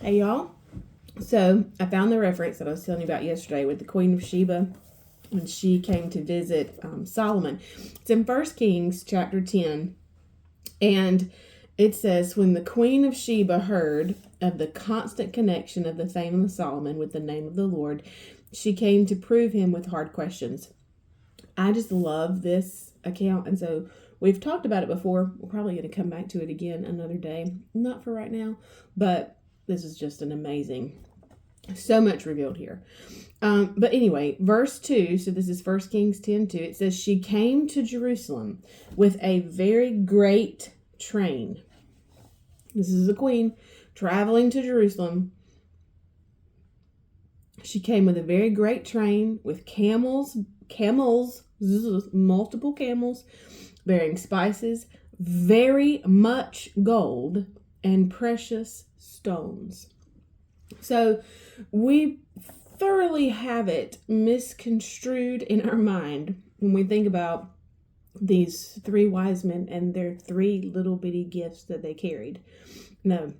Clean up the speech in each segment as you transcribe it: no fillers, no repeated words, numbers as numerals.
Hey, y'all. So I found the reference that I was telling you about yesterday with the Queen of Sheba when she came to visit Solomon. It's in 1 Kings chapter 10. And it says, when the Queen of Sheba heard of the constant connection of the fame of Solomon with the name of the Lord, she came to prove him with hard questions. I just love this account. And so we've talked about it before. We're probably going to come back to it again another day. Not for right now, but this is just an amazing, so much revealed here. But anyway, verse 2, so this is 1 Kings 10:2. It says, she came to Jerusalem with a very great train. This is the queen traveling to Jerusalem. She came with a very great train with camels, multiple camels, bearing spices, very much gold, and precious stones. So we thoroughly have it misconstrued in our mind when we think about these three wise men and their three little bitty gifts that they carried. No,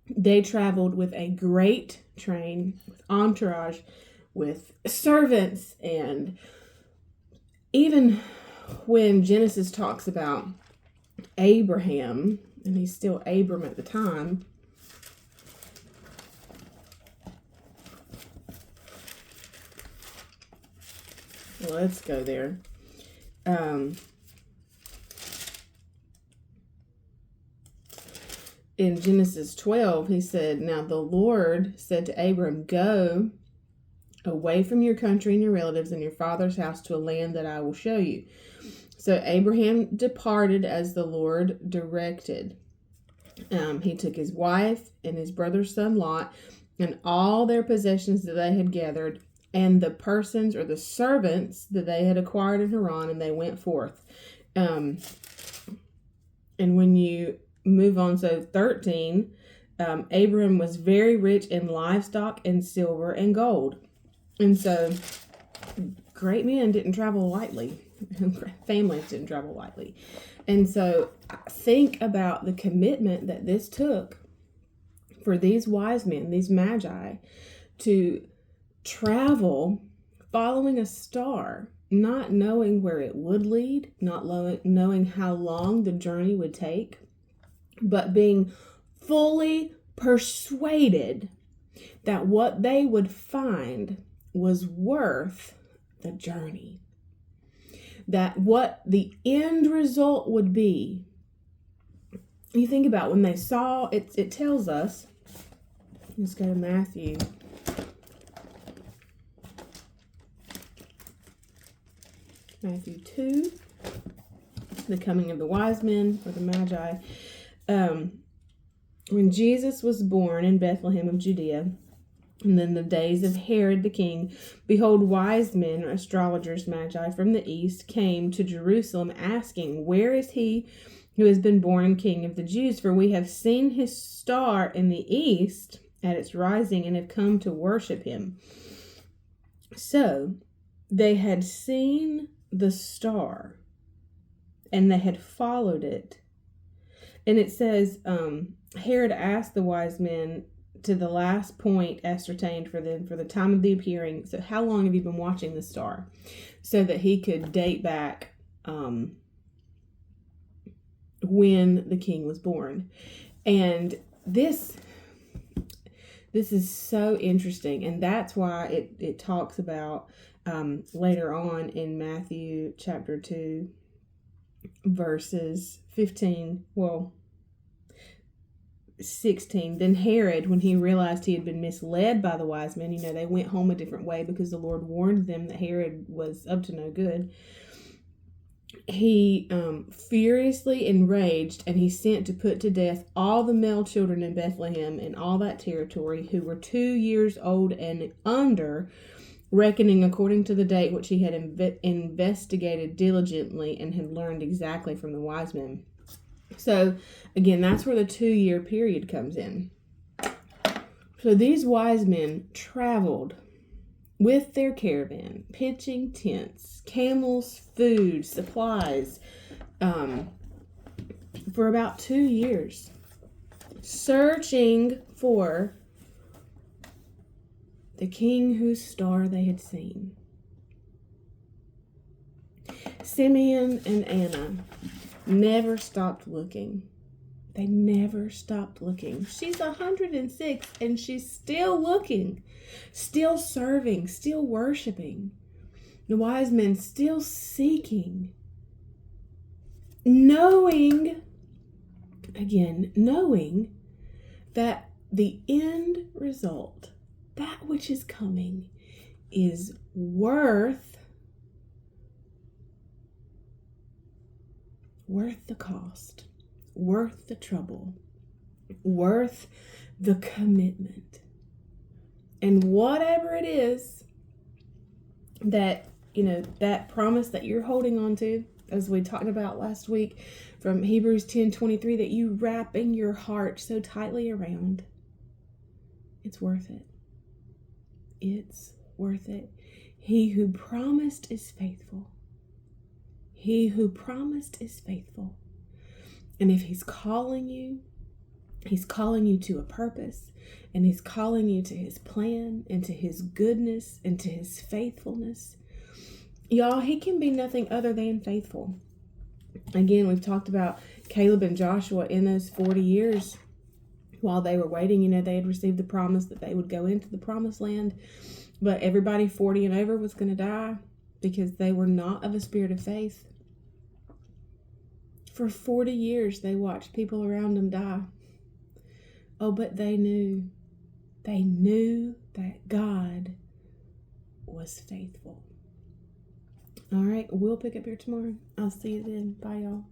they traveled with a great train, with entourage, with servants, and even when Genesis talks about Abraham, and he's still Abram at the time, let's go there. In Genesis 12, he said, now the Lord said to Abram, go away from your country and your relatives and your father's house to a land that I will show you. So Abraham departed as the Lord directed. He took his wife and his brother's son Lot and all their possessions that they had gathered and the persons or the servants that they had acquired in Haran, and they went forth. And when you move on, so 13, Abram was very rich in livestock and silver and gold. And so great men didn't travel lightly. Families didn't travel lightly. And so think about the commitment that this took for these wise men, these magi, to travel following a star, not knowing where it would lead, not knowing how long the journey would take, but being fully persuaded that what they would find was worth the journey. That what the end result would be. You think about when they saw, it tells us, let's go to Matthew. Matthew 2, the coming of the wise men or the magi. When Jesus was born in Bethlehem of Judea, and then the days of Herod the king, behold, wise men, or astrologers, magi from the east, came to Jerusalem, asking, where is he who has been born king of the Jews? For we have seen his star in the east at its rising, and have come to worship him. So they had seen the star, and they had followed it. And it says, Herod asked the wise men to the last point ascertained for them for the time of the appearing. So how long have you been watching the star? So that he could date back when the king was born. And this is so interesting. And that's why it talks about later on in Matthew chapter 2, verses 15, 16. Then Herod, when he realized he had been misled by the wise men, they went home a different way because the Lord warned them that Herod was up to no good. He furiously enraged, and he sent to put to death all the male children in Bethlehem and all that territory who were 2 years old and under, reckoning according to the date which he had investigated diligently and had learned exactly from the wise men. So, again, that's where the 2-year period comes in. So these wise men traveled with their caravan, pitching tents, camels, food, supplies, for about 2 years, searching for the king whose star they had seen. Simeon and Anna never stopped looking. They never stopped looking. She's 106 and she's still looking, still serving, still worshiping. The wise men still seeking, knowing that the end result, that which is coming, is worth the cost, worth the trouble, worth the commitment. And whatever it is that, that promise that you're holding on to, as we talked about last week from Hebrews 10:23, that you wrap in your heart so tightly around, it's worth it. It's worth it. He who promised is faithful. He who promised is faithful. And if he's calling you to a purpose, and he's calling you to his plan and to his goodness and to his faithfulness, y'all, he can be nothing other than faithful. Again, we've talked about Caleb and Joshua in those 40 years while they were waiting. They had received the promise that they would go into the promised land, but everybody 40 and over was going to die because they were not of a spirit of faith. For 40 years, they watched people around them die. Oh, but they knew that God was faithful. All right, we'll pick up here tomorrow. I'll see you then. Bye, y'all.